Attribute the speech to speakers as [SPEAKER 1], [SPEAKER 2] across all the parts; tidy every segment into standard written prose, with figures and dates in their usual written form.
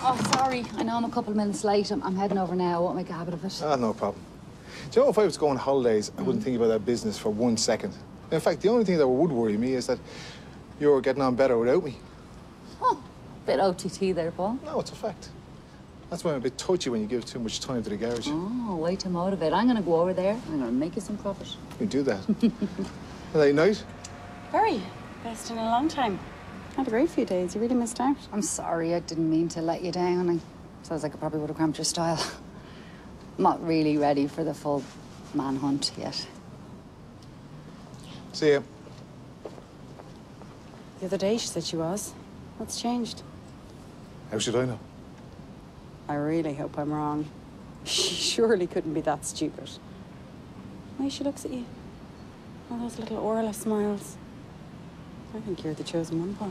[SPEAKER 1] Oh, sorry. I know I'm a couple of minutes late. I'm heading over now. I won't make a habit of it.
[SPEAKER 2] Ah, no problem. Do you know, if I was going on holidays, I wouldn't think about that business for 1 second. In fact, the only thing that would worry me is that you're getting on better without me.
[SPEAKER 1] Oh, bit OTT there, Paul.
[SPEAKER 2] No, it's a fact. That's why I'm a bit touchy when you give too much time to the garage.
[SPEAKER 1] Oh, way to motivate. I'm going to go over there. I'm going to make you some profit.
[SPEAKER 2] You do that. Late night?
[SPEAKER 3] Very. Best in a long time. Had a great few days. You really missed out.
[SPEAKER 1] I'm sorry. I didn't mean to let you down. Sounds like I probably would have cramped your style. I'm not really ready for the full manhunt yet.
[SPEAKER 2] See ya.
[SPEAKER 3] The other day she said she was. What's changed?
[SPEAKER 2] How should I know?
[SPEAKER 3] I really hope I'm wrong. She surely couldn't be that stupid. The way she looks at you. All those little Orla smiles. I think you're the chosen one, Paul.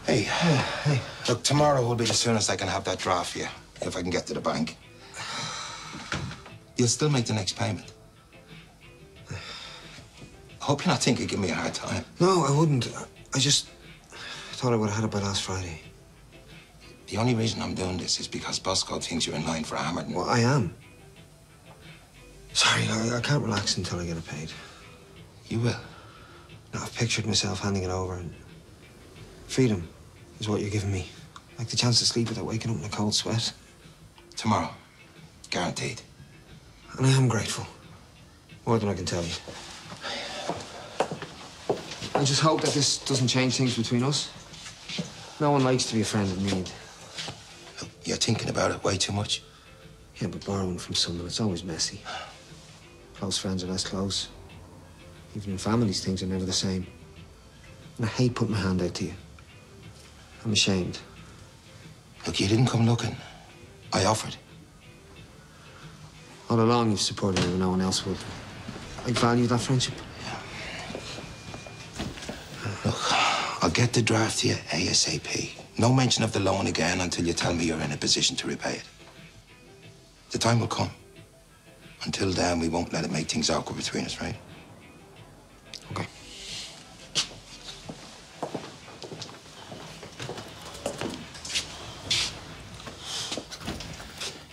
[SPEAKER 4] Hey. Look, tomorrow will be the soonest I can have that draft for you, if I can get to the bank. You'll still make the next payment. I hope you're not thinking of giving me a hard time.
[SPEAKER 5] No, I wouldn't. I just thought I would have had it by last Friday.
[SPEAKER 4] The only reason I'm doing this is because Bosco thinks you're in line for Hammerton.
[SPEAKER 5] Well, I am. Sorry, I can't relax until I get it paid.
[SPEAKER 4] You will.
[SPEAKER 5] Now, I've pictured myself handing it over, and freedom is what you're giving me. Like the chance to sleep without waking up in a cold sweat.
[SPEAKER 4] Tomorrow. Guaranteed.
[SPEAKER 5] And I am grateful. More than I can tell you. I just hope that this doesn't change things between us. No one likes to be a friend in need.
[SPEAKER 4] Look, you're thinking about it way too much.
[SPEAKER 5] Yeah, but borrowing from someone, it's always messy. Close friends are less close. Even in families, things are never the same. And I hate putting my hand out to you. I'm ashamed.
[SPEAKER 4] Look, you didn't come looking. I offered.
[SPEAKER 5] All along, you've supported me when no one else would. I value that friendship.
[SPEAKER 4] Yeah. Look, I'll get the draft to you ASAP. No mention of the loan again until you tell me you're in a position to repay it. The time will come. Until then, we won't let it make things awkward between us, right?
[SPEAKER 5] Okay.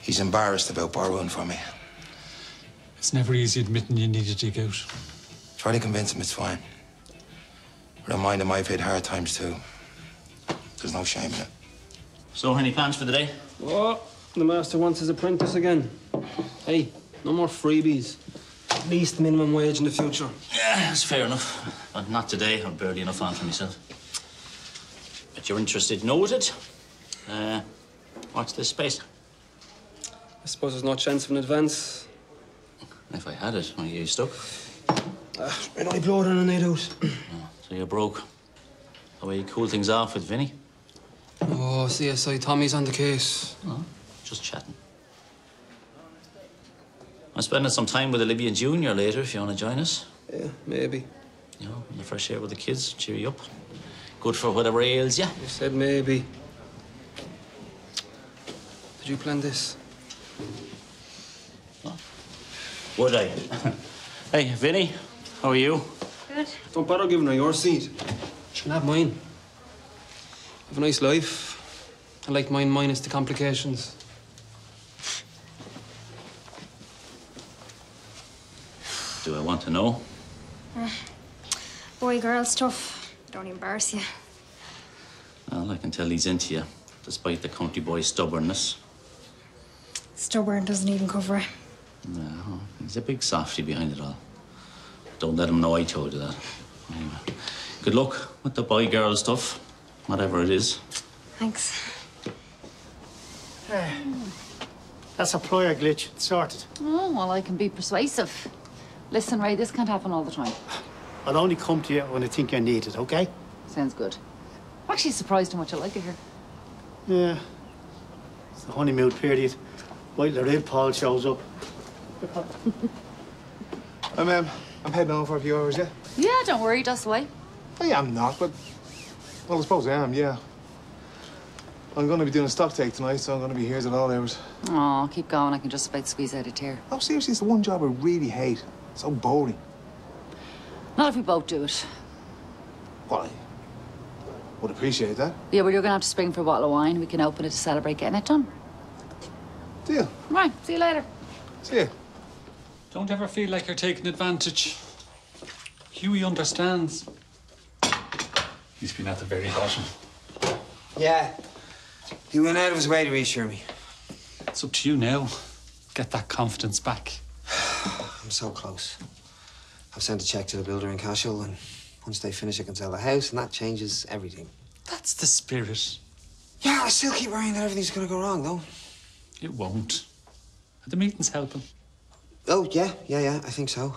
[SPEAKER 4] He's embarrassed about borrowing from me.
[SPEAKER 6] It's never easy admitting you need to dig out.
[SPEAKER 4] Try to convince him it's fine. Remind him I've had hard times too. There's no shame in it.
[SPEAKER 7] So, any plans for the day?
[SPEAKER 8] Oh, the master wants his apprentice again. Hey, no more freebies. At least minimum wage in the future.
[SPEAKER 7] Yeah, that's fair enough. But not today. I'm barely enough on for myself. But you're interested, noted. What's this space?
[SPEAKER 8] I suppose there's no chance of an advance.
[SPEAKER 7] If I had it, are you stuck?
[SPEAKER 8] I'd only blow it on a night out.
[SPEAKER 7] Oh, so you're broke. The way you cool things off with Vinny?
[SPEAKER 8] Oh, CSI Tommy's on the case.
[SPEAKER 7] Oh, just chatting. I'm spending some time with Olivia Jr. later, if you want to join us.
[SPEAKER 8] Yeah, maybe.
[SPEAKER 7] You know, in the fresh air with the kids, cheer you up. Good for whatever ails you.
[SPEAKER 8] You said maybe. Did you plan this?
[SPEAKER 7] Oh. Would I? Hey, Vinny, how are you?
[SPEAKER 3] Good.
[SPEAKER 8] Don't bother giving her your seat. She can have mine. Have a nice life. I like mine minus the complications.
[SPEAKER 7] Do I want to know?
[SPEAKER 9] Boy-girl stuff. Don't embarrass you.
[SPEAKER 7] Well, I can tell he's into you, despite the country boy's stubbornness.
[SPEAKER 9] Stubborn doesn't even cover it.
[SPEAKER 7] No, he's a big softy behind it all. Don't let him know I told you that. Anyway, good luck with the boy-girl stuff, whatever it is.
[SPEAKER 9] Thanks.
[SPEAKER 10] That's a prior glitch. It's sorted.
[SPEAKER 1] Oh, well, I can be persuasive. Listen, Ray, this can't happen all the time.
[SPEAKER 10] I'll only come to you when I think you're needed, okay?
[SPEAKER 1] Sounds good. I'm actually surprised how much I like it here.
[SPEAKER 10] Yeah. It's the honeymoon period. Wait till the real Paul shows up.
[SPEAKER 2] I'm heading on for a few hours, yeah?
[SPEAKER 1] Yeah, don't worry, that's the way.
[SPEAKER 2] I am not, but... Well, I suppose I am, yeah. I'm going to be doing a stock take tonight, so I'm going to be here at all hours.
[SPEAKER 1] Oh, keep going. I can just about squeeze out a tear.
[SPEAKER 2] Oh, seriously, it's the one job I really hate. It's so boring.
[SPEAKER 1] Not if we both do it.
[SPEAKER 2] Well, I would appreciate that.
[SPEAKER 1] Yeah, well, you're going to have to spring for a bottle of wine. We can open it to celebrate getting it done.
[SPEAKER 2] Deal.
[SPEAKER 1] Right, see you later.
[SPEAKER 2] See you.
[SPEAKER 6] Don't ever feel like you're taking advantage. Hughie understands. He's been at the very bottom.
[SPEAKER 5] Yeah. He went out of his way to reassure me.
[SPEAKER 6] It's up to you now. Get that confidence back.
[SPEAKER 5] I'm so close. I've sent a check to the builder in Cashel, and once they finish, I can sell the house, and that changes everything.
[SPEAKER 6] That's the spirit.
[SPEAKER 5] Yeah, I still keep worrying that everything's gonna go wrong, though.
[SPEAKER 6] It won't. Are the meetings helping?
[SPEAKER 5] Oh, yeah, I think so.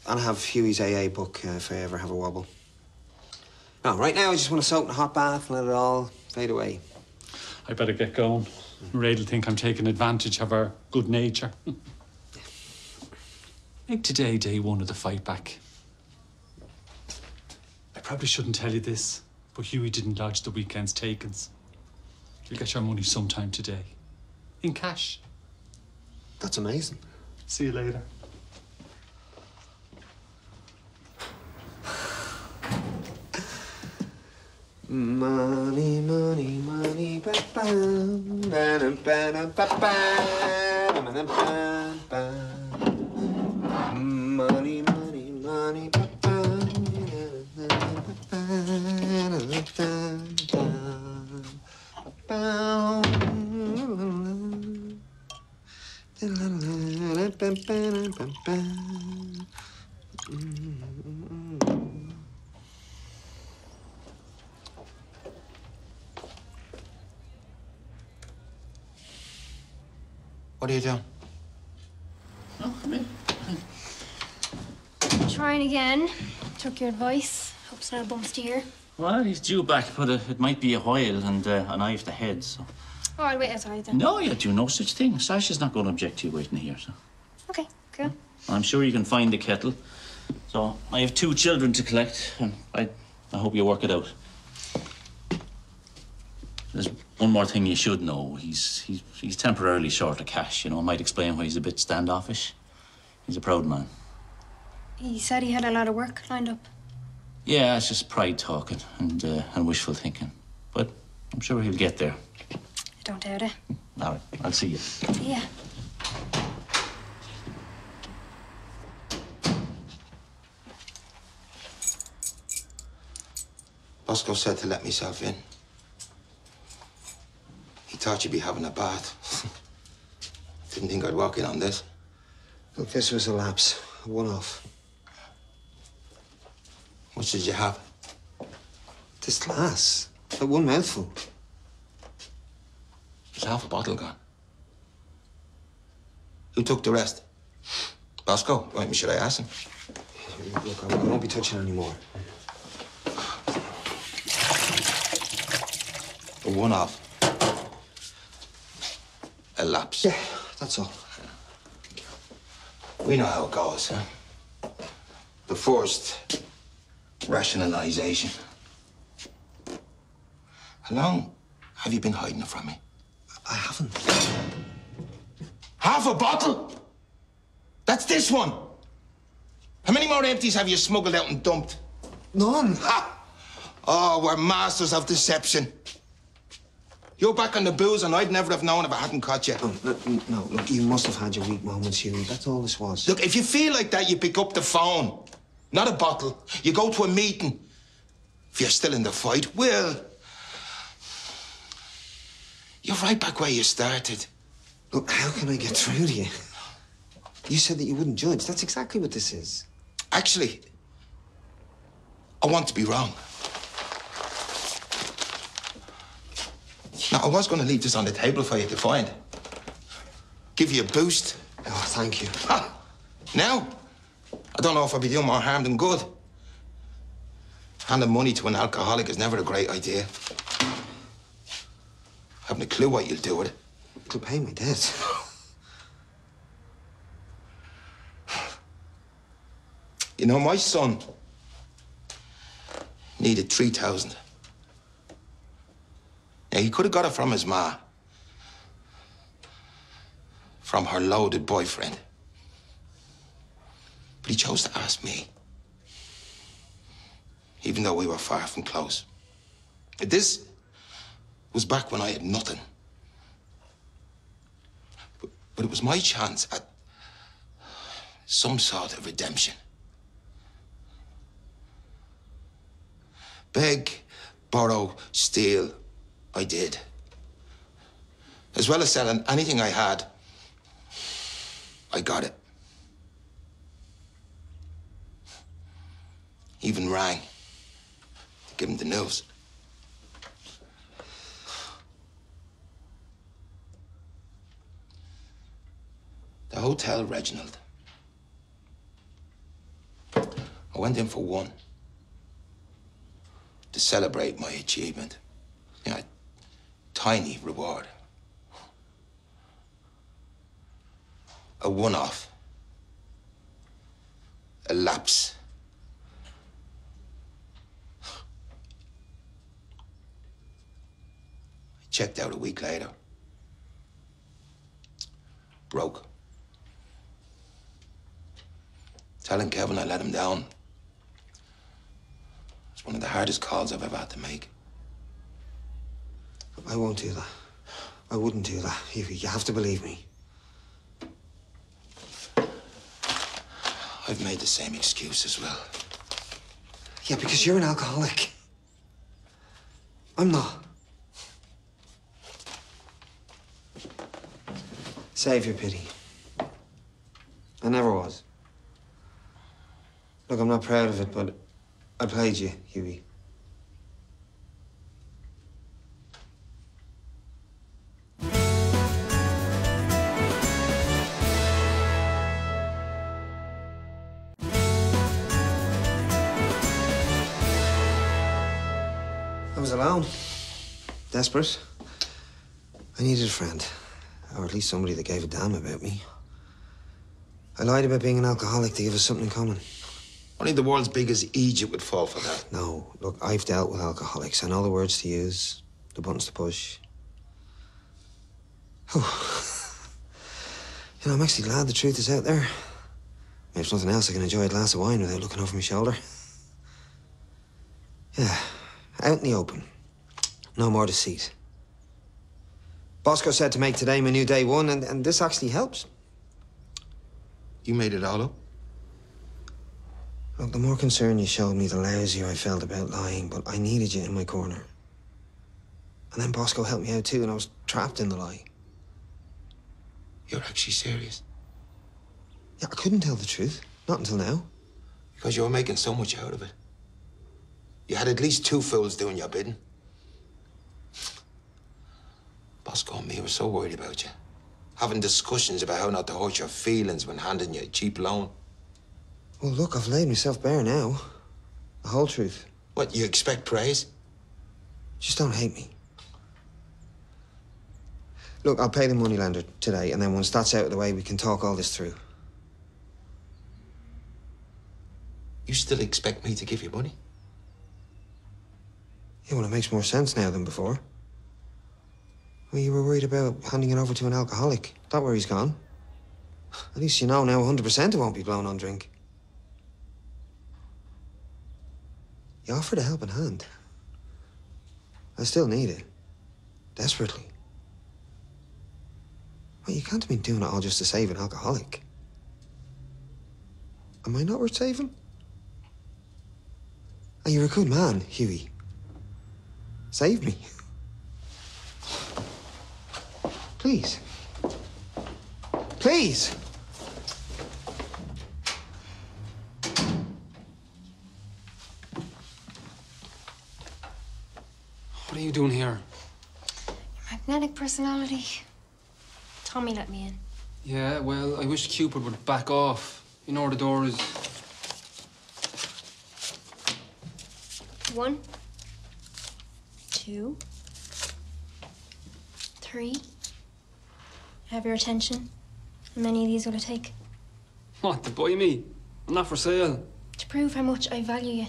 [SPEAKER 5] And I have Hughie's AA book if I ever have a wobble. No, right now I just want to soak in a hot bath and let it all fade away.
[SPEAKER 6] I better get going. Raid'll think I'm taking advantage of her good nature. Make today day one of the fight back. I probably shouldn't tell you this, but Hughie didn't lodge the weekend's takings. You'll get your money sometime today. In cash.
[SPEAKER 5] That's amazing.
[SPEAKER 6] See you later.
[SPEAKER 5] Money, money, money, ba-bam, ba-dum, ba-dum, ba-bam, ba-dum, ba-bam. Money, money, money, ba-bam,
[SPEAKER 4] What are you doing?
[SPEAKER 7] Oh, come in.
[SPEAKER 9] Trying again. Took your advice. Hope it's not a bump steer.
[SPEAKER 7] Well, he's due back, but it might be a while, and I have to head, so...
[SPEAKER 9] Oh, I'll wait outside then.
[SPEAKER 7] No, you do no such thing. Sasha's not going to object to you waiting here, so...
[SPEAKER 9] Okay, cool.
[SPEAKER 7] I'm sure you can find the kettle. So, I have 2 children to collect, and I hope you work it out. There's one more thing you should know. He's temporarily short of cash, you know. It might explain why he's a bit standoffish. He's a proud man.
[SPEAKER 9] He said he had a lot of work lined up.
[SPEAKER 7] Yeah, it's just pride talking and wishful thinking. But I'm sure he'll get there.
[SPEAKER 9] I don't doubt it.
[SPEAKER 7] All right, I'll see you.
[SPEAKER 9] Yeah.
[SPEAKER 4] Bosco said to let myself in. He thought you'd be having a bath. Didn't think I'd walk in on this.
[SPEAKER 5] Look, this was a lapse. A one-off.
[SPEAKER 4] What did you have?
[SPEAKER 5] This glass. That one mouthful.
[SPEAKER 4] There's half a bottle gone. Who took the rest? Bosco? Right, should I ask him?
[SPEAKER 5] Look, I won't be touching anymore.
[SPEAKER 4] A one-off. A lapse.
[SPEAKER 5] Yeah, that's all.
[SPEAKER 4] We know how it goes, huh? The first, rationalization. How long have you been hiding it from me?
[SPEAKER 5] I haven't.
[SPEAKER 4] Half a bottle? That's this one. How many more empties have you smuggled out and dumped?
[SPEAKER 5] None.
[SPEAKER 4] Ha! Oh, we're masters of deception. You're back on the booze, and I'd never have known if I hadn't caught you.
[SPEAKER 5] No, look, you must have had your weak moments, Hughie. That's all this was.
[SPEAKER 4] Look, if you feel like that, you pick up the phone. Not a bottle. You go to a meeting. If you're still in the fight, well... You're right back where you started.
[SPEAKER 5] Look, how can I get through to you? You said that you wouldn't judge. That's exactly what this is.
[SPEAKER 4] Actually, I want to be wrong. Now, I was going to leave this on the table for you to find. Give you a boost.
[SPEAKER 5] Oh, thank you.
[SPEAKER 4] Ha! Now, I don't know if I'll be doing more harm than good. Handing money to an alcoholic is never a great idea. Haven't a clue what you'll do with it.
[SPEAKER 5] It'll pay my debt.
[SPEAKER 4] You know, my son needed 3,000. Yeah, he could have got it from his ma. From her loaded boyfriend. But he chose to ask me. Even though we were far from close. This was back when I had nothing. But it was my chance at some sort of redemption. Beg, borrow, steal, I did. As well as selling anything I had, I got it. Even rang to give him the news. The Hotel Reginald. I went in for one. To celebrate my achievement. Yeah, tiny reward. A one-off. A lapse. I checked out a week later. Broke. Telling Kevin I let him down. It's one of the hardest calls I've ever had to make.
[SPEAKER 5] I won't do that. I wouldn't do that. You have to believe me.
[SPEAKER 4] I've made the same excuse as well.
[SPEAKER 5] Yeah, because you're an alcoholic. I'm not. Save your pity. I never was. Look, I'm not proud of it, but I played you, Hughie. I was alone. Desperate. I needed a friend. Or at least somebody that gave a damn about me. I lied about being an alcoholic to give us something in common.
[SPEAKER 4] Only the world's biggest Egypt would fall for that.
[SPEAKER 5] No, look, I've dealt with alcoholics. I know the words to use, the buttons to push. Oh. You know, I'm actually glad the truth is out there. I mean, if nothing else, I can enjoy a glass of wine without looking over my shoulder. Yeah, out in the open. No more deceit. Bosco said to make today my new day one, and this actually helps.
[SPEAKER 4] You made it all up?
[SPEAKER 5] Look, the more concern you showed me, the lousier I felt about lying, but I needed you in my corner. And then Bosco helped me out too, and I was trapped in the lie.
[SPEAKER 4] You're actually serious?
[SPEAKER 5] Yeah, I couldn't tell the truth. Not until now.
[SPEAKER 4] Because you were making so much out of it. You had at least two fools doing your bidding. Bosco and me were so worried about you. Having discussions about how not to hurt your feelings when handing you a cheap loan.
[SPEAKER 5] Well, look, I've laid myself bare now. The whole truth.
[SPEAKER 4] What, you expect praise?
[SPEAKER 5] Just don't hate me. Look, I'll pay the moneylender today, and then once that's out of the way, we can talk all this through.
[SPEAKER 4] You still expect me to give you money?
[SPEAKER 5] Yeah, well, it makes more sense now than before. Well, you were worried about handing it over to an alcoholic. That worry's gone. At least you know now 100% it won't be blown on drink. You offered a helping hand. I still need it. Desperately. Well, you can't have been doing it all just to save an alcoholic. Am I not worth saving? And you're a good man, Hughie. Save me. Please. Please.
[SPEAKER 8] What are you doing here?
[SPEAKER 9] Magnetic personality. Tommy let me in.
[SPEAKER 8] Yeah, well, I wish Cupid would back off. You know where the door is.
[SPEAKER 9] 1, 2, 3. Have your attention. How many of these will it take?
[SPEAKER 8] What, to buy me? I'm not for sale.
[SPEAKER 9] To prove how much I value you.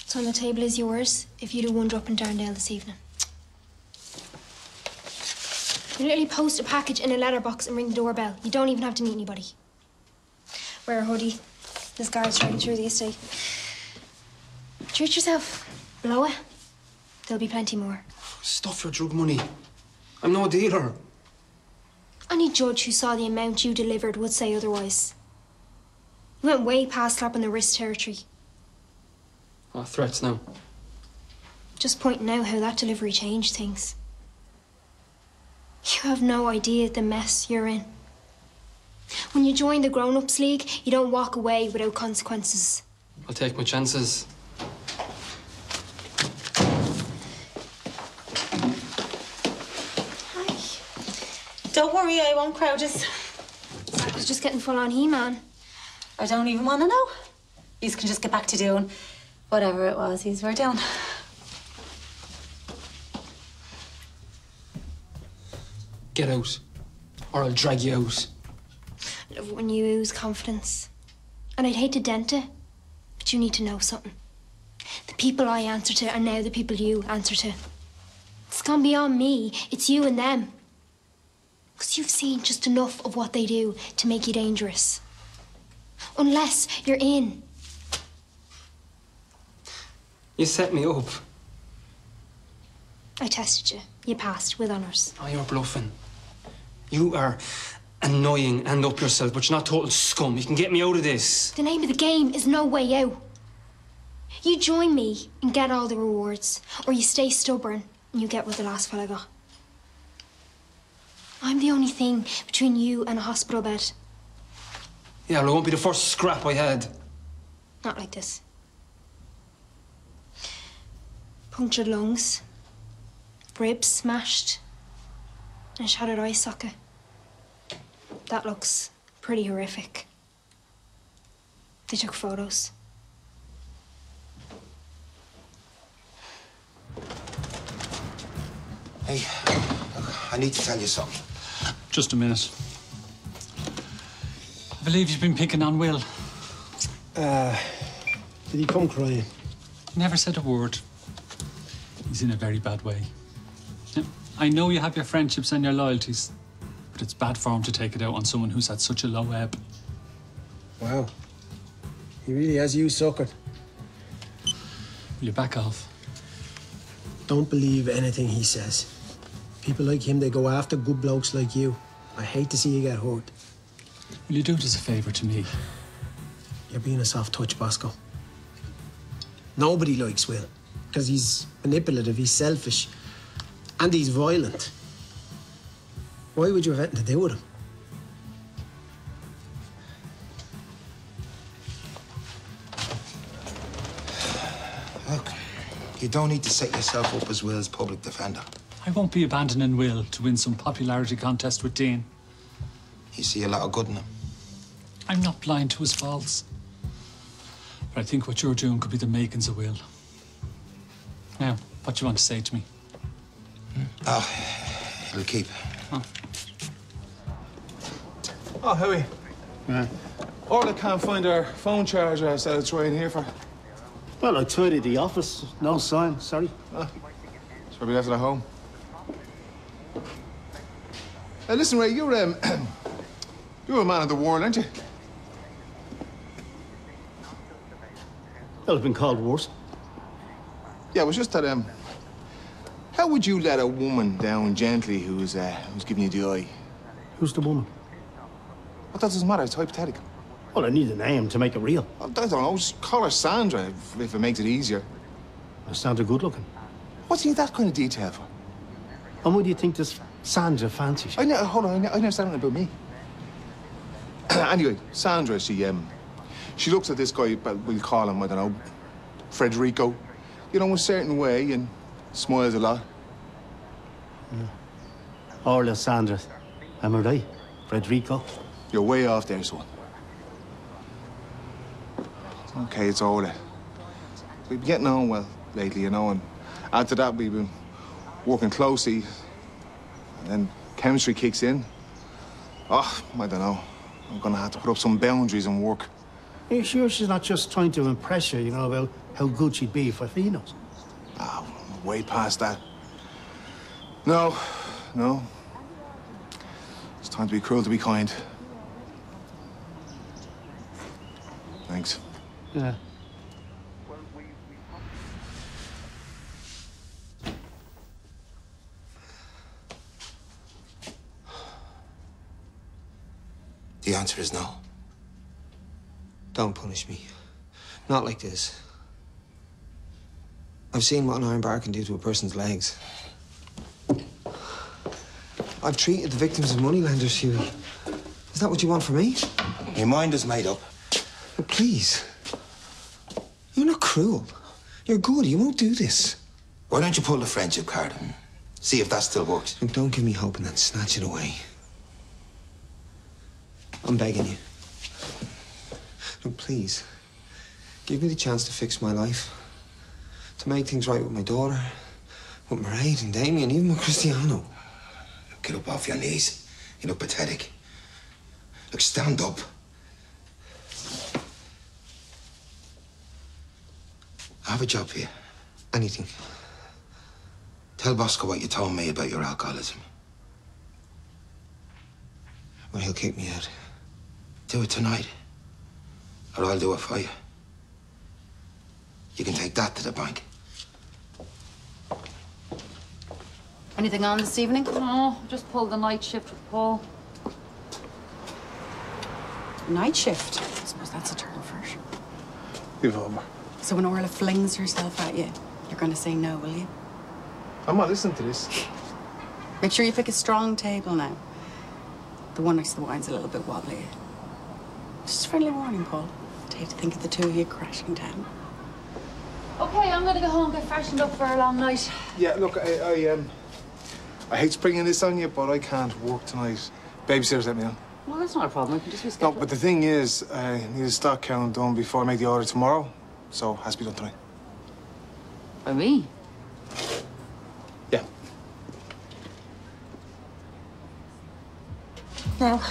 [SPEAKER 9] What's on the table is yours if you do wander up in Darndale this evening. You literally post a package in a letterbox and ring the doorbell. You don't even have to meet anybody. Wear a hoodie. There's guards driving through the estate. Treat yourself. Blow it. There'll be plenty more.
[SPEAKER 8] Stuff your drug money. I'm no dealer.
[SPEAKER 9] Any judge who saw the amount you delivered would say otherwise. You went way past slapping the wrist territory.
[SPEAKER 8] Oh, threats now.
[SPEAKER 9] Just pointing out how that delivery changed things. You have no idea the mess you're in. When you join the grown-ups league, you don't walk away without consequences.
[SPEAKER 8] I'll take my chances.
[SPEAKER 9] Hi.
[SPEAKER 11] Don't worry, I won't crowd us.
[SPEAKER 9] I was just getting full on He-Man.
[SPEAKER 11] I don't even want to know. You can just get back to doing whatever it was you were doing.
[SPEAKER 8] Get out, or I'll drag you out.
[SPEAKER 9] I love when you ooze confidence. And I'd hate to dent it, but you need to know something. The people I answer to are now the people you answer to. It's gone beyond me. It's you and them. Because you've seen just enough of what they do to make you dangerous. Unless you're in.
[SPEAKER 8] You set me up.
[SPEAKER 9] I tested you. You passed with honours.
[SPEAKER 8] Oh, you're bluffing. You are annoying and up yourself, but you're not total scum. You can get me out of this.
[SPEAKER 9] The name of the game is no way out. You join me and get all the rewards, or you stay stubborn and you get what the last fella got. I'm the only thing between you and a hospital bed.
[SPEAKER 8] Yeah, well, it won't be the first scrap I had.
[SPEAKER 9] Not like this. Punctured lungs, ribs smashed, and a shattered eye socket. That looks pretty horrific. They took photos.
[SPEAKER 4] Hey, I need to tell you something.
[SPEAKER 6] Just a minute. I believe you've been picking on Will.
[SPEAKER 5] Did he come crying?
[SPEAKER 6] Never said a word. He's in a very bad way. Now, I know you have your friendships and your loyalties, but it's bad form to take it out on someone who's had such a low ebb.
[SPEAKER 5] Wow. He really has you suckered.
[SPEAKER 6] Will you back off?
[SPEAKER 5] Don't believe anything he says. People like him, they go after good blokes like you. I hate to see you get hurt.
[SPEAKER 6] Will you do it as a favour to me?
[SPEAKER 5] You're being a soft touch, Bosco. Nobody likes Will, because he's manipulative, he's selfish, and he's violent. Why would you have anything to do with him?
[SPEAKER 4] Look, you don't need to set yourself up as Will's public defender.
[SPEAKER 6] I won't be abandoning Will to win some popularity contest with Dean.
[SPEAKER 4] You see a lot of good in him.
[SPEAKER 6] I'm not blind to his faults. But I think what you're doing could be the makings of Will. Now, what do you want to say to me?
[SPEAKER 4] Oh, it'll keep.
[SPEAKER 2] Oh, Hughie. Yeah. Orla can't find our phone charger I said it's right in here for.
[SPEAKER 10] Well, I tidied the office. No sign, sorry.
[SPEAKER 2] It's probably left it at home. Listen, Ray, you're you're a man of the world, aren't you?
[SPEAKER 10] Well, I've been called worse.
[SPEAKER 2] Yeah, it was just that, how would you let a woman down gently who's giving you the eye?
[SPEAKER 10] Who's the woman?
[SPEAKER 2] What doesn't matter, it's hypothetical.
[SPEAKER 10] Well, I need a name to make it real.
[SPEAKER 2] I don't know, just call her Sandra if it makes it easier.
[SPEAKER 10] Is Sandra good looking?
[SPEAKER 2] What's he need that kind of detail for?
[SPEAKER 10] And what do you think this Sandra fancies?
[SPEAKER 2] Hold on, I never said anything about me. Anyway, Sandra, she looks at this guy, we'll call him, I don't know, Frederico, you know, a certain way and smiles a lot.
[SPEAKER 10] Yeah. Orla, Sandra, am I right? Frederico?
[SPEAKER 2] You're way off there, son. Okay, it's Orla. We've been getting on well lately, you know, and after that we've been working closely, and then chemistry kicks in. Oh, I don't know. I'm gonna have to put up some boundaries and work.
[SPEAKER 10] Are you sure she's not just trying to impress you, you know, about how good she'd be for Finos?
[SPEAKER 2] Ah, way past that. No, no. It's time to be cruel to be kind. Thanks.
[SPEAKER 10] Yeah.
[SPEAKER 4] The answer is no.
[SPEAKER 5] Don't punish me. Not like this. I've seen what an iron bar can do to a person's legs. I've treated the victims of moneylenders, Hughie. Is that what you want from me?
[SPEAKER 4] Your mind is made up.
[SPEAKER 5] Oh, please. You're not cruel. You're good. You won't do this.
[SPEAKER 4] Why don't you pull the friendship card and see if that still works?
[SPEAKER 5] Look, don't give me hope and then snatch it away. I'm begging you. Look, please. Give me the chance to fix my life. To make things right with my daughter, with Mairead and Damien, even with Cristiano.
[SPEAKER 4] Get up off your knees. You look pathetic. Look, stand up. I have a job for you.
[SPEAKER 5] Anything.
[SPEAKER 4] Tell Bosco what you told me about your alcoholism.
[SPEAKER 5] Well, he'll kick me out.
[SPEAKER 4] Do it tonight, or I'll do it for you. You can take that to the bank.
[SPEAKER 1] Anything on this evening? No, just pulled the night shift with Paul.
[SPEAKER 3] Night shift? I suppose that's a term for it.
[SPEAKER 2] Give over.
[SPEAKER 3] So when Orla flings herself at you, you're going to say no, will you?
[SPEAKER 2] I'm not listening to this.
[SPEAKER 3] Make sure you pick a strong table now. The one next to the wine's a little bit wobbly. Just a friendly warning, Paul. I'd hate to think of the two of you crashing down.
[SPEAKER 1] Okay, I'm gonna go home, get freshened up for a long night.
[SPEAKER 2] Yeah, look, I hate springing this on you, but I can't work tonight. Babysitter's let me on.
[SPEAKER 1] Well, that's not a problem. We can just reschedule.
[SPEAKER 2] No, but the thing is, I need a stock count done before I make the order tomorrow, so it has to be done tonight.
[SPEAKER 1] By me?
[SPEAKER 2] Yeah.
[SPEAKER 11] Now,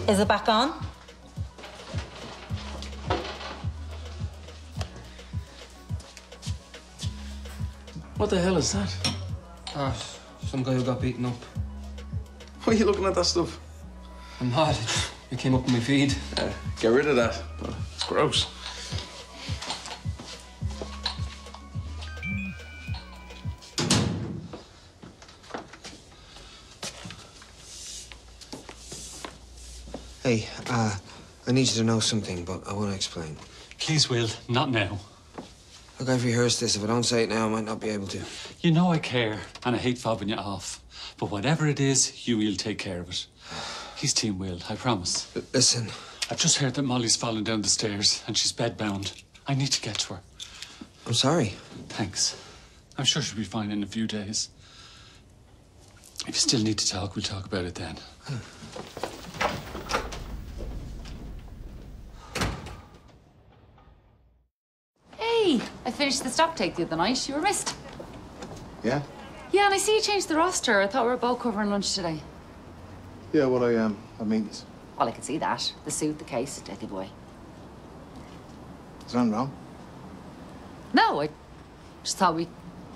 [SPEAKER 11] is it back on?
[SPEAKER 8] What the hell is that?
[SPEAKER 5] Ah, some guy who got beaten up.
[SPEAKER 8] Why are you looking at that stuff?
[SPEAKER 5] I'm not. It came up in my feed.
[SPEAKER 8] Get rid of that. It's gross.
[SPEAKER 5] Hey, I need you to know something, but I want to explain.
[SPEAKER 6] Please, Will, not now.
[SPEAKER 5] Look, I've rehearsed this. If I don't say it now, I might not be able to.
[SPEAKER 6] You know I care, and I hate fobbing you off. But whatever it is, Hughie will take care of it. He's Team Will, I promise.
[SPEAKER 5] Listen.
[SPEAKER 6] I've just heard that Molly's fallen down the stairs, and she's bedbound. I need to get to her.
[SPEAKER 5] I'm sorry.
[SPEAKER 6] Thanks. I'm sure she'll be fine in a few days. If you still need to talk, we'll talk about it then.
[SPEAKER 1] Hey, I finished the stock take the other night. You were missed.
[SPEAKER 2] Yeah?
[SPEAKER 1] Yeah, and I see you changed the roster. I thought we were both covering lunch today.
[SPEAKER 2] Yeah, well, I meetings.
[SPEAKER 1] Well, I could see that. The suit, the case, deadly boy.
[SPEAKER 2] Is that wrong?
[SPEAKER 1] No, I just thought we'd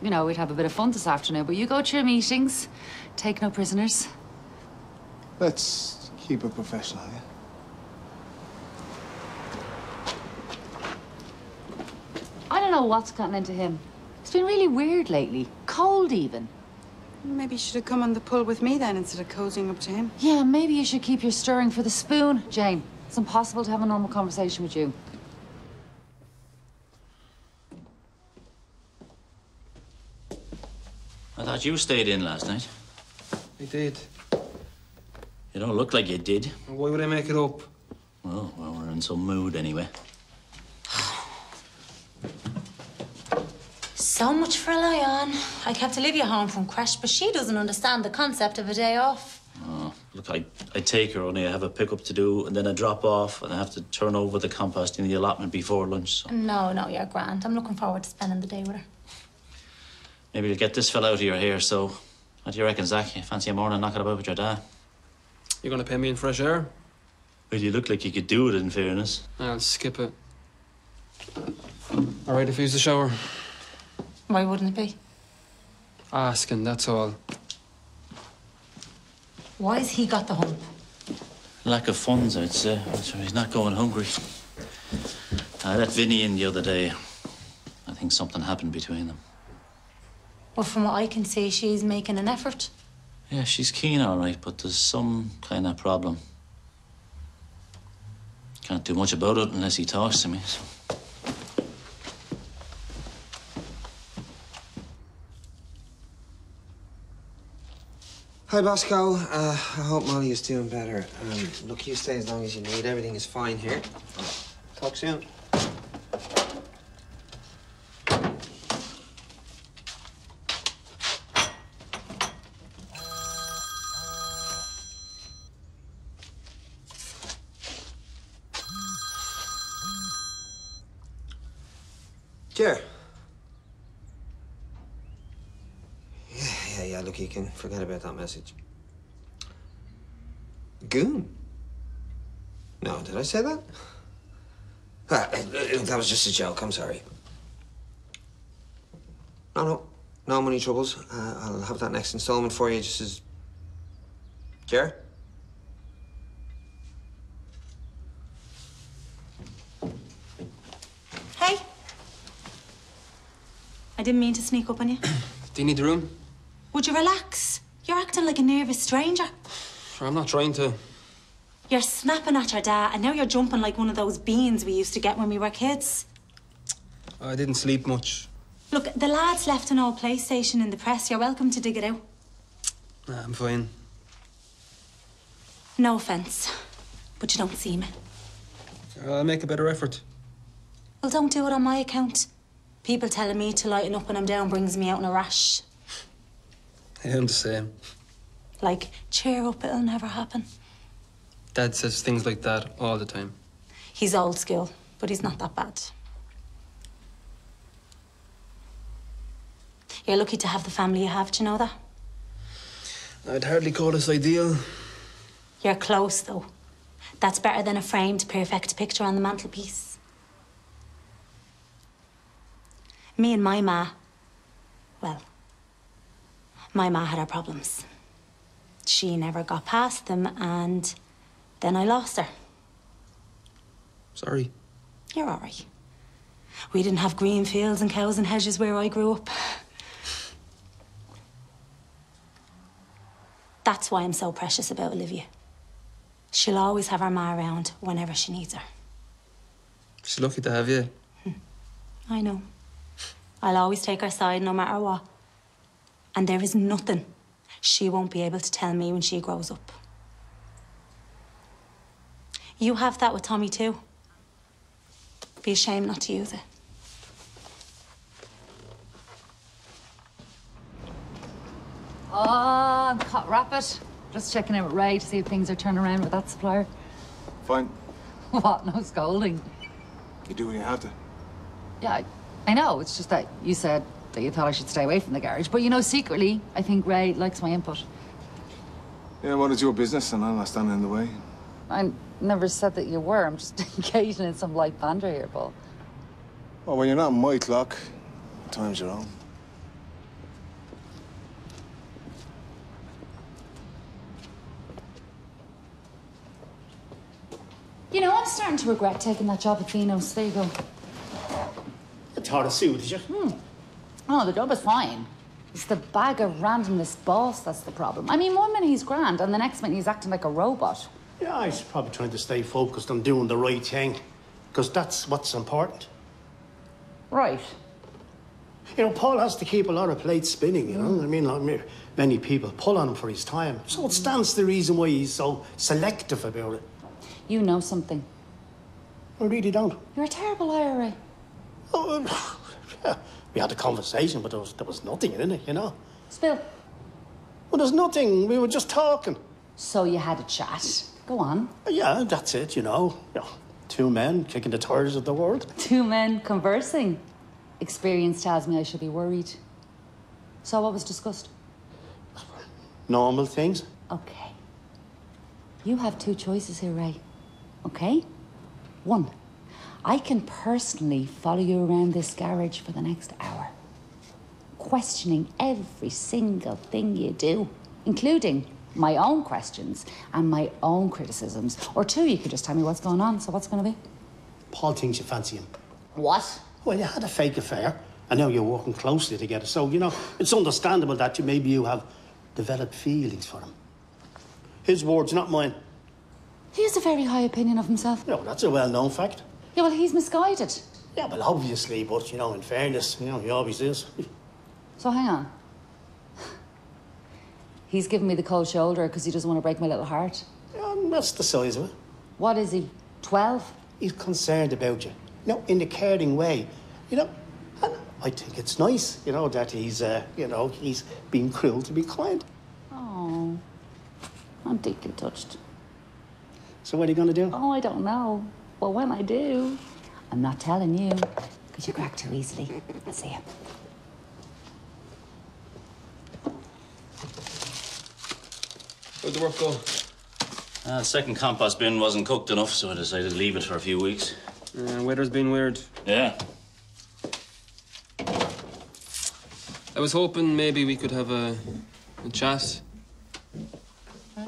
[SPEAKER 1] have a bit of fun this afternoon. But you go to your meetings, take no prisoners.
[SPEAKER 2] Let's keep it professional, yeah?
[SPEAKER 1] I don't know what's gotten into him. He's been really weird lately. Cold, even.
[SPEAKER 3] Maybe you should have come on the pull with me then instead of cozying up to him.
[SPEAKER 1] Yeah, maybe you should keep your stirring for the spoon, Jane. It's impossible to have a normal conversation with you.
[SPEAKER 7] I thought you stayed in last night.
[SPEAKER 8] I did.
[SPEAKER 7] You don't look like you did.
[SPEAKER 8] Why would I make it up?
[SPEAKER 7] Well, we're in some mood anyway.
[SPEAKER 11] So much for a lie on. I kept Olivia home from crash, but she doesn't understand the concept of a day off.
[SPEAKER 7] Oh, look, I take her, only I have a pickup to do, and then a drop off, and I have to turn over the compost in the allotment before lunch. So.
[SPEAKER 11] No, you're grand. I'm looking forward to spending the day with her.
[SPEAKER 7] Maybe you'll get this fella out of your hair, so what do you reckon, Zach? You fancy a morning knocking about with your dad?
[SPEAKER 8] You're gonna pay me in fresh air?
[SPEAKER 7] Well, you look like you could do it, in fairness.
[SPEAKER 8] I'll skip it. All right, if you use the shower.
[SPEAKER 11] Why wouldn't it be?
[SPEAKER 8] Asking, that's all.
[SPEAKER 11] Why's he got the hump?
[SPEAKER 7] Lack of funds, I'd say. So he's not going hungry. I let Vinny in the other day. I think something happened between them.
[SPEAKER 11] Well, from what I can see, she's making an effort.
[SPEAKER 7] Yeah, she's keen, all right, but there's some kind of problem. Can't do much about it unless he talks to me. So.
[SPEAKER 5] Hi, Bosco. I hope Molly is doing better. Look, you stay as long as you need. Everything is fine here. Talk soon. Sure. Yeah, look, you can forget about that message. Goon? No, did I say that? That was just a joke, I'm sorry. No money troubles. I'll have that next installment for you just as... Jer?
[SPEAKER 11] Hey. I didn't mean to sneak up on you.
[SPEAKER 8] Do you need the room?
[SPEAKER 11] Would you relax? You're acting like a nervous stranger.
[SPEAKER 8] I'm not trying to.
[SPEAKER 11] You're snapping at your dad, and now you're jumping like one of those beans we used to get when we were kids.
[SPEAKER 8] I didn't sleep much.
[SPEAKER 11] Look, the lads left an old PlayStation in the press. You're welcome to dig it out.
[SPEAKER 8] Nah, I'm fine.
[SPEAKER 11] No offence, but you don't see me.
[SPEAKER 8] I'll make a better effort.
[SPEAKER 11] Well, don't do it on my account. People telling me to lighten up when I'm down brings me out in a rash.
[SPEAKER 8] I'm the same.
[SPEAKER 11] Like, cheer up, it'll never happen.
[SPEAKER 8] Dad says things like that all the time.
[SPEAKER 11] He's old school, but he's not that bad. You're lucky to have the family you have, do you know that?
[SPEAKER 8] I'd hardly call this ideal.
[SPEAKER 11] You're close, though. That's better than a framed, perfect picture on the mantelpiece. Me and my ma, well, my ma had her problems. She never got past them, and then I lost her.
[SPEAKER 8] Sorry.
[SPEAKER 11] You're all right. We didn't have green fields and cows and hedges where I grew up. That's why I'm so precious about Olivia. She'll always have her ma around whenever she needs her.
[SPEAKER 8] She's lucky to have you.
[SPEAKER 11] I know. I'll always take her side no matter what. And there is nothing she won't be able to tell me when she grows up. You have that with Tommy too. Be ashamed not to use it.
[SPEAKER 1] Oh, I'm caught rapid. Just checking in with Ray to see if things are turning around with that supplier.
[SPEAKER 2] Fine.
[SPEAKER 1] What? No scolding.
[SPEAKER 2] You do when you have to.
[SPEAKER 1] Yeah, I know. It's just that you said that you thought I should stay away from the garage. But you know, secretly, I think Ray likes my input.
[SPEAKER 2] Yeah, well, it's your business and I'm not standing in the way.
[SPEAKER 1] I never said that you were. I'm just engaging in some light banter here, Paul.
[SPEAKER 2] Well, when you're not on my clock, time's your own.
[SPEAKER 1] You know, I'm starting to regret taking that job at Vino's. There you go.
[SPEAKER 10] I thought it suited you.
[SPEAKER 1] Oh, the job is fine. It's the bag of randomness boss that's the problem. I mean, one minute he's grand, and the next minute he's acting like a robot.
[SPEAKER 10] Yeah, I was probably trying to stay focused on doing the right thing, because that's what's important.
[SPEAKER 1] Right.
[SPEAKER 10] You know, Paul has to keep a lot of plates spinning, you know? I mean, like, many people pull on him for his time. So it stands to the reason why he's so selective about it.
[SPEAKER 1] You know something.
[SPEAKER 10] I really don't.
[SPEAKER 1] You're a terrible liar, Ray.
[SPEAKER 10] Oh, yeah, we had a conversation, but there was nothing in it, you know?
[SPEAKER 1] Spill.
[SPEAKER 10] Well, there's nothing. We were just talking.
[SPEAKER 1] So you had a chat. Go on.
[SPEAKER 10] Yeah, that's it, you know. Two men kicking the tires of the world.
[SPEAKER 1] Two men conversing. Experience tells me I should be worried. So what was discussed?
[SPEAKER 10] Normal things.
[SPEAKER 1] Okay. You have two choices here, Ray. okay? 1, I can personally follow you around this garage for the next hour, questioning every single thing you do, including my own questions and my own criticisms. Or 2, you could just tell me what's going on. So what's going to be?
[SPEAKER 10] Paul thinks you fancy him.
[SPEAKER 1] What?
[SPEAKER 10] Well, you had a fake affair, and now you're working closely together. So, you know, it's understandable that maybe you have developed feelings for him. His words, not mine.
[SPEAKER 1] He has a very high opinion of himself.
[SPEAKER 10] No, that's a well-known fact.
[SPEAKER 1] Yeah, well, he's misguided.
[SPEAKER 10] Yeah, well, obviously, but, you know, in fairness, you know, he always is.
[SPEAKER 1] So hang on. He's giving me the cold shoulder because he doesn't want to break my little heart.
[SPEAKER 10] That's the size of it.
[SPEAKER 1] What is he, 12?
[SPEAKER 10] He's concerned about you. You know, in a caring way. You know, and I think it's nice, you know, that he's, you know, he's being cruel to be kind.
[SPEAKER 1] Oh, I'm deeply touched.
[SPEAKER 10] So what are you going to do?
[SPEAKER 1] Oh, I don't know. But when I do, I'm not telling you because you crack too easily. I'll see you.
[SPEAKER 8] How'd the work go?
[SPEAKER 7] The second compost bin wasn't cooked enough, so I decided to leave it for a few weeks.
[SPEAKER 8] Weather's been weird.
[SPEAKER 7] Yeah.
[SPEAKER 8] I was hoping maybe we could have a chat.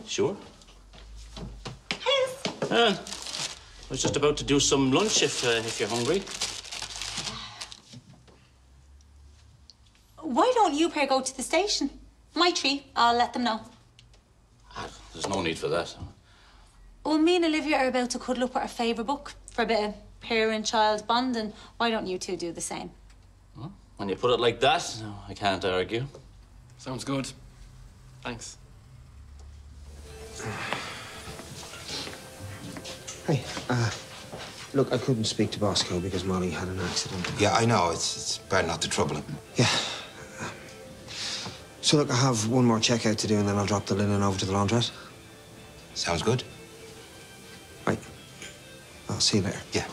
[SPEAKER 7] Sure. I was just about to do some lunch if you're hungry.
[SPEAKER 11] Why don't you pair go to the station? My treat. I'll let them know.
[SPEAKER 7] There's no need for that.
[SPEAKER 11] Well, me and Olivia are about to cuddle up with our favourite book for a bit of parent-child bonding. Why don't you two do the same?
[SPEAKER 7] Well, when you put it like that, no, I can't argue.
[SPEAKER 8] Sounds good. Thanks.
[SPEAKER 5] Hey, look, I couldn't speak to Bosco because Molly had an accident.
[SPEAKER 4] Yeah, I know. It's better not to trouble him.
[SPEAKER 5] Yeah. So, look, I have one more checkout to do and then I'll drop the linen over to the laundrette.
[SPEAKER 4] Sounds good.
[SPEAKER 5] Right. I'll see you later.
[SPEAKER 4] Yeah.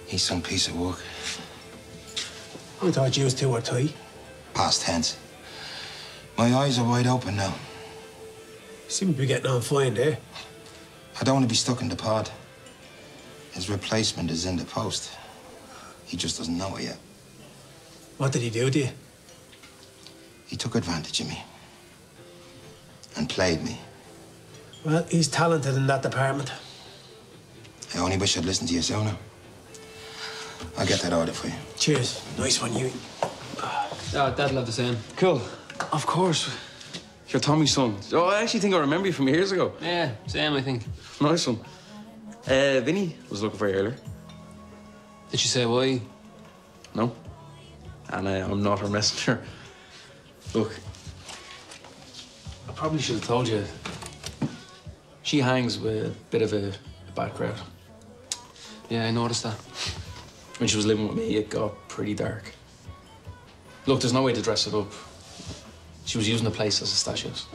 [SPEAKER 4] He's some piece of work.
[SPEAKER 10] I thought you was 2 or 3.
[SPEAKER 4] Past tense. My eyes are wide open now.
[SPEAKER 10] You seem to be getting on fine there.
[SPEAKER 4] I don't want to be stuck in the pod. His replacement is in the post. He just doesn't know it yet.
[SPEAKER 10] What did he do to you?
[SPEAKER 4] He took advantage of me. And played me.
[SPEAKER 10] Well, he's talented in that department.
[SPEAKER 4] I only wish I'd listened to you sooner. I'll get that order for you.
[SPEAKER 10] Cheers. Nice one, Hughie.
[SPEAKER 8] Yeah, Dad'll have the same.
[SPEAKER 12] Cool. Of course. You're Tommy's son. Oh, I actually think I remember you from years ago.
[SPEAKER 8] Yeah, same, I think.
[SPEAKER 12] Nice one. Vinny was looking for you earlier.
[SPEAKER 8] Did she say why?
[SPEAKER 12] No. And I'm not her messenger. Look, I probably should have told you. She hangs with a bit of a bad crowd.
[SPEAKER 8] Yeah, I noticed that.
[SPEAKER 12] When she was living with me, it got pretty dark. Look, there's no way to dress it up. She was using the place as a stash house.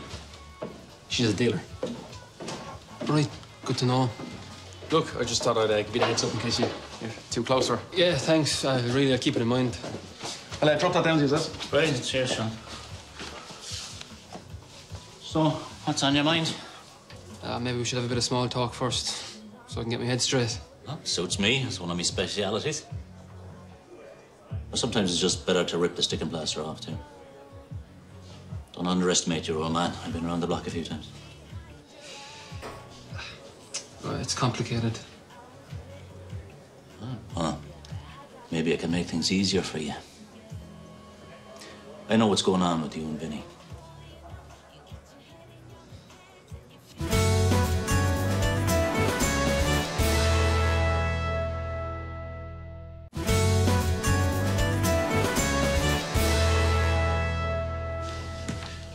[SPEAKER 12] She's a dealer.
[SPEAKER 8] Right, good to know.
[SPEAKER 12] Look, I just thought I'd give you the heads up in case you're too close for her.
[SPEAKER 8] Yeah, thanks. I'll keep it in mind.
[SPEAKER 12] I'll drop that down to you, Zaz.
[SPEAKER 7] Right, cheers, Sean. So, what's on your mind?
[SPEAKER 8] Maybe we should have a bit of small talk first, so I can get my head straight.
[SPEAKER 7] Well, suits me. It's one of my specialities. But sometimes it's just better to rip the sticking plaster off, too. Don't underestimate your old man. I've been around the block a few times.
[SPEAKER 8] It's complicated.
[SPEAKER 7] Well, maybe I can make things easier for you. I know what's going on with you and Vinny.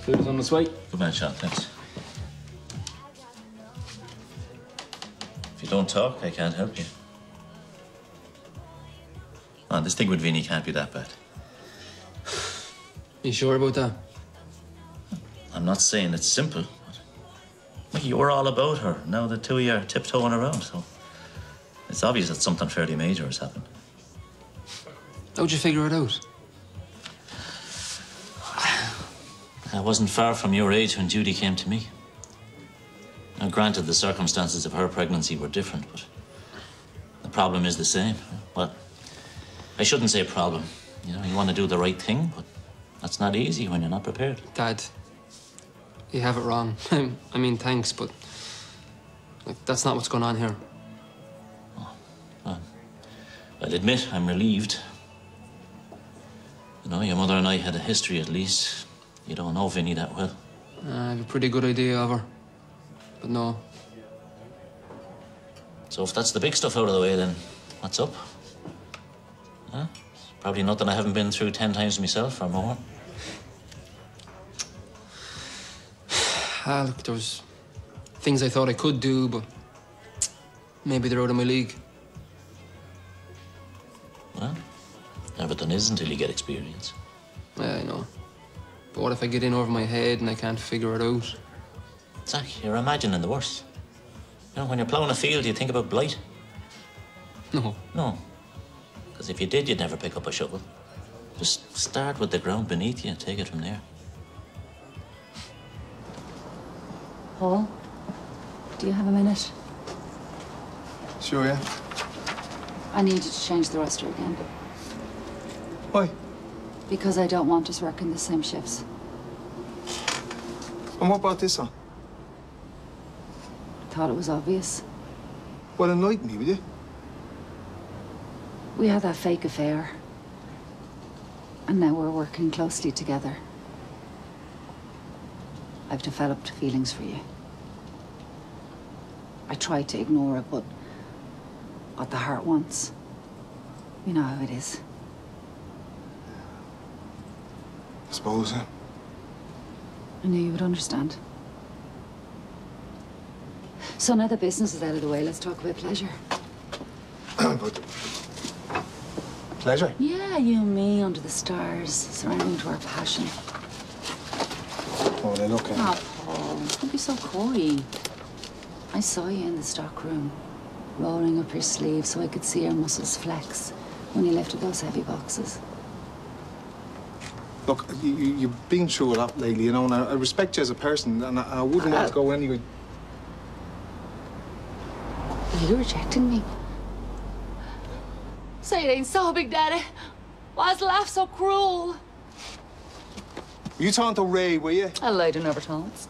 [SPEAKER 12] Food is on its way.
[SPEAKER 7] Good man, Sean. Thanks. If you don't talk, I can't help you. Oh, this thing with Vinny can't be that bad.
[SPEAKER 8] You sure about that?
[SPEAKER 7] I'm not saying it's simple. But you were all about her. Now the two of you are tiptoeing around, so it's obvious that something fairly major has happened.
[SPEAKER 8] How'd you figure it out?
[SPEAKER 7] I wasn't far from your age when Judy came to me. Now, granted, the circumstances of her pregnancy were different, but the problem is the same. Well, I shouldn't say problem. You know, you want to do the right thing, but that's not easy when you're not prepared.
[SPEAKER 8] Dad, you have it wrong. I mean, thanks, but like, that's not what's going on here.
[SPEAKER 7] Oh, well, I'll admit I'm relieved. You know, your mother and I had a history at least. You don't know Vinny that well.
[SPEAKER 8] I have a pretty good idea of her, but no.
[SPEAKER 7] So if that's the big stuff out of the way, then what's up? Huh? Probably nothing I haven't been through 10 times myself or more.
[SPEAKER 8] Look, there was things I thought I could do, but maybe they're out of my league.
[SPEAKER 7] Well, everything is until you get experience.
[SPEAKER 8] Yeah, I know. But what if I get in over my head and I can't figure it out?
[SPEAKER 7] Zach, you're imagining the worst. You know, when you're ploughing a field, you think about blight.
[SPEAKER 8] No.
[SPEAKER 7] No. Because if you did, you'd never pick up a shovel. Just start with the ground beneath you and take it from there.
[SPEAKER 1] Paul, do you have a minute?
[SPEAKER 2] Sure, yeah.
[SPEAKER 1] I need you to change the roster again.
[SPEAKER 2] Why?
[SPEAKER 1] Because I don't want us working the same shifts.
[SPEAKER 2] And what brought this on?
[SPEAKER 1] Thought it was obvious.
[SPEAKER 2] Well, enlighten me, will you?
[SPEAKER 1] We had that fake affair. And now we're working closely together. I've developed feelings for you. I tried to ignore it, but what the heart wants, you know how it is.
[SPEAKER 2] I suppose, huh?
[SPEAKER 1] I knew you would understand. So now the business is out of the way, let's talk about pleasure.
[SPEAKER 2] But... pleasure?
[SPEAKER 1] Yeah, you and me under the stars, surrendering to our passion.
[SPEAKER 2] Oh, they look at
[SPEAKER 1] Oh, Paul, don't be so coy. I saw you in the stock room, rolling up your sleeves so I could see your muscles flex when you lifted those heavy boxes.
[SPEAKER 2] Look, you've been through a lot lately, you know, and I respect you as a person, and I wouldn't want to go anywhere.
[SPEAKER 1] Are you rejecting me? Say it ain't so, Big Daddy. Why's the laugh so cruel?
[SPEAKER 2] Were you talking to Ray, were you?
[SPEAKER 1] I lied in overtones.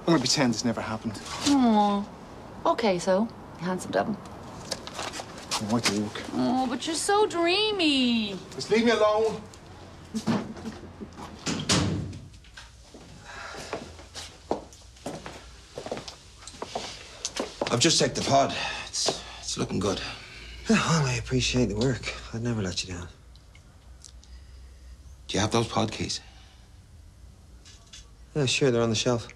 [SPEAKER 2] I'm gonna pretend this never happened.
[SPEAKER 1] Aww. Okay, so, you handsome devil.
[SPEAKER 2] What do you look?
[SPEAKER 1] Oh, but you're so dreamy.
[SPEAKER 2] Just leave me alone.
[SPEAKER 4] I've just checked the pod. It's looking good.
[SPEAKER 5] Well, I appreciate the work. I'd never let you down.
[SPEAKER 4] Do you have those pod keys?
[SPEAKER 5] Yeah, sure, they're on the shelf.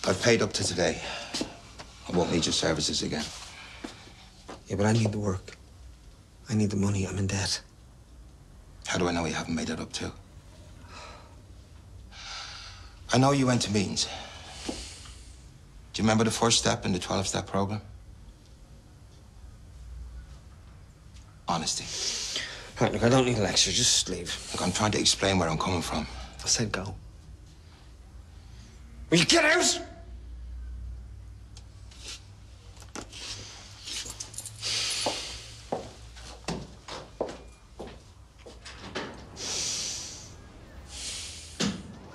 [SPEAKER 4] I've paid up to today. I won't need your services again.
[SPEAKER 5] Yeah, but I need the work. I need the money. I'm in debt.
[SPEAKER 4] How do I know you haven't made it up too? I know you went to meetings. Do you remember the first step in the 12-step program? Honesty.
[SPEAKER 5] Right, look, I don't need a lecture. Just leave.
[SPEAKER 4] Look, I'm trying to explain where I'm coming from.
[SPEAKER 5] I said go. Will you get out?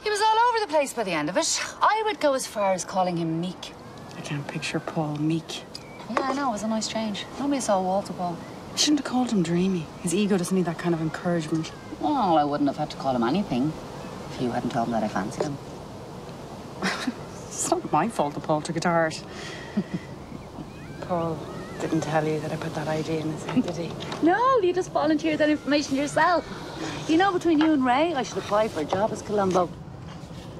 [SPEAKER 1] He was all over the place by the end of it. I would go as far as calling him meek.
[SPEAKER 3] I can't picture Paul meek.
[SPEAKER 1] Yeah, I know, it was a nice change. Nobody saw wall to Paul.
[SPEAKER 3] I shouldn't have called him dreamy. His ego doesn't need that kind of encouragement.
[SPEAKER 1] Well, I wouldn't have had to call him anything if you hadn't told him that I fancied him.
[SPEAKER 3] It's not my fault that Paul took it to heart. Paul didn't tell you that I put that idea in his head, did he?
[SPEAKER 1] No, you just volunteered that information yourself. You know, between you and Ray, I should apply for a job as Columbo.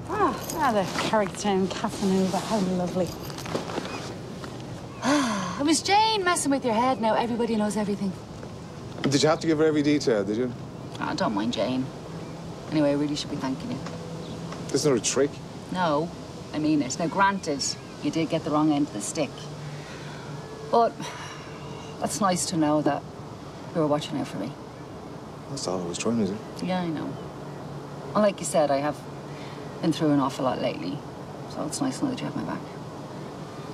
[SPEAKER 3] The Carrigstown Casanova, how lovely.
[SPEAKER 1] It was Jane messing with your head. Now everybody knows everything.
[SPEAKER 2] Did you have to give her every detail, did you?
[SPEAKER 1] Oh, don't mind Jane. Anyway, I really should be thanking you.
[SPEAKER 2] This is not a trick.
[SPEAKER 1] No, I mean it. Now, granted, you did get the wrong end of the stick. But it's nice to know that who are watching out for me.
[SPEAKER 2] That's all I was trying to do.
[SPEAKER 1] Yeah, I know. And like you said, I have been through an awful lot lately, so it's nice to know that you have my back.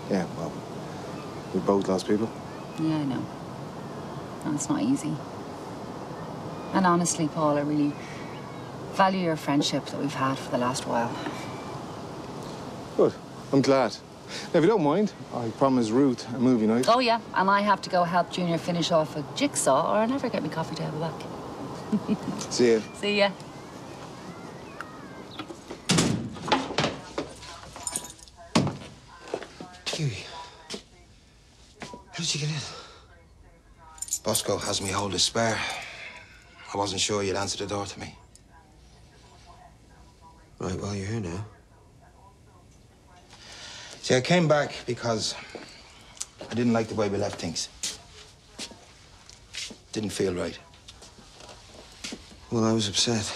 [SPEAKER 2] Yeah, well, we both lost people.
[SPEAKER 1] Yeah, I know. And it's not easy. And honestly, Paul, I really value your friendship that we've had for the last while.
[SPEAKER 2] Good. I'm glad. Now, if you don't mind, I promised Ruth a movie night.
[SPEAKER 1] Oh, yeah, and I have to go help Junior finish off a jigsaw, or I never get me coffee to have her back.
[SPEAKER 2] See ya.
[SPEAKER 1] See ya.
[SPEAKER 5] Hughie, how did you get in?
[SPEAKER 4] Bosco has me hold a spare. I wasn't sure you'd answer the door to me.
[SPEAKER 5] Right, well, you're here now.
[SPEAKER 4] See, I came back because I didn't like the way we left things. Didn't feel right.
[SPEAKER 5] Well, I was upset.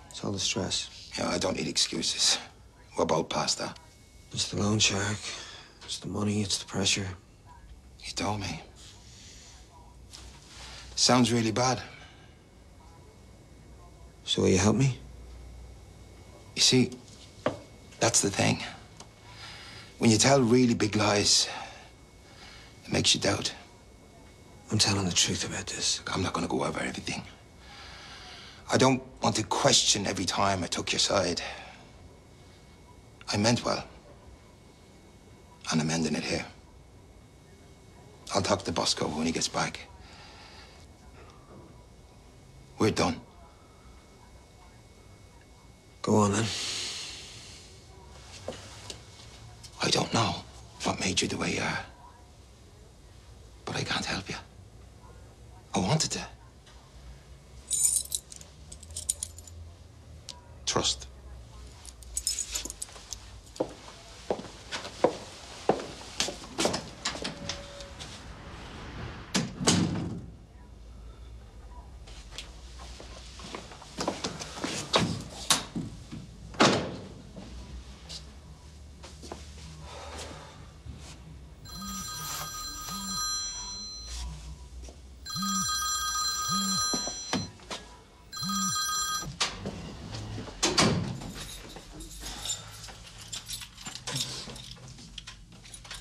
[SPEAKER 5] It's all the stress.
[SPEAKER 4] Yeah, I don't need excuses. We're both past that.
[SPEAKER 5] It's the loan shark. It's the money. It's the pressure.
[SPEAKER 4] You told me. Sounds really bad.
[SPEAKER 5] So will you help me?
[SPEAKER 4] You see, that's the thing. When you tell really big lies, it makes you doubt.
[SPEAKER 5] I'm telling the truth about this.
[SPEAKER 4] Look, I'm not going to go over everything. I don't want to question every time I took your side. I meant well. And I'm ending it here. I'll talk to Bosco when he gets back. We're done.
[SPEAKER 5] Go on, then.
[SPEAKER 4] I don't know what made you the way you are. But I can't help you. I wanted to. Trust.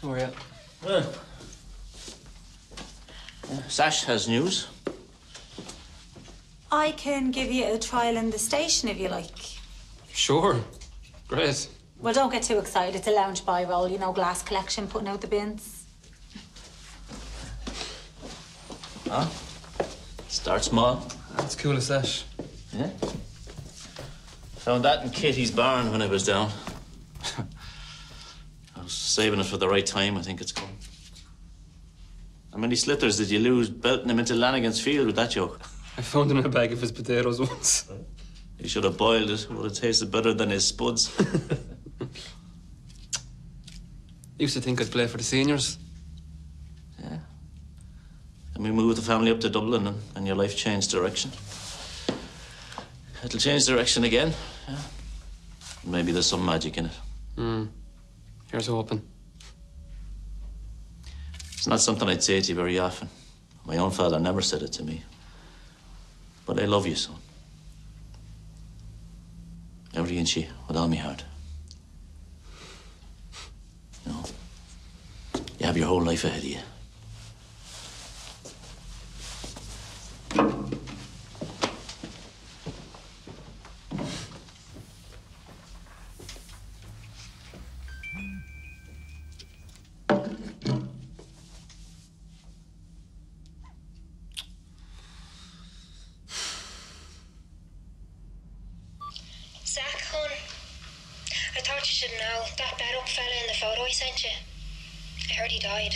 [SPEAKER 7] Where are you? Well, Sash has news.
[SPEAKER 11] I can give you a trial in the station if you like.
[SPEAKER 8] Sure. Great.
[SPEAKER 11] Well, don't get too excited. It's a lounge buy roll, you know, glass collection, putting out the bins.
[SPEAKER 7] Huh? Start small.
[SPEAKER 8] That's cool as Sash.
[SPEAKER 7] Yeah. Found that in Kitty's barn when I was down. I was saving it for the right time, I think it's called. How many slitters did you lose belting him into Lanigan's field with that joke?
[SPEAKER 8] I found him in a bag of his potatoes once.
[SPEAKER 7] He should have boiled it. Would have tasted better than his spuds.
[SPEAKER 8] Used to think I'd play for the seniors.
[SPEAKER 7] Yeah. And we moved the family up to Dublin and your life changed direction. It'll change direction again. Yeah. Maybe there's some magic in it.
[SPEAKER 8] Here's hoping.
[SPEAKER 7] It's not something I'd say to you very often. My own father never said it to me. But I love you, son. Every inch of you, with all my heart. You know, you have your whole life ahead of you.
[SPEAKER 9] I thought you should know. That bed-up fella in the photo I sent you. I heard he died.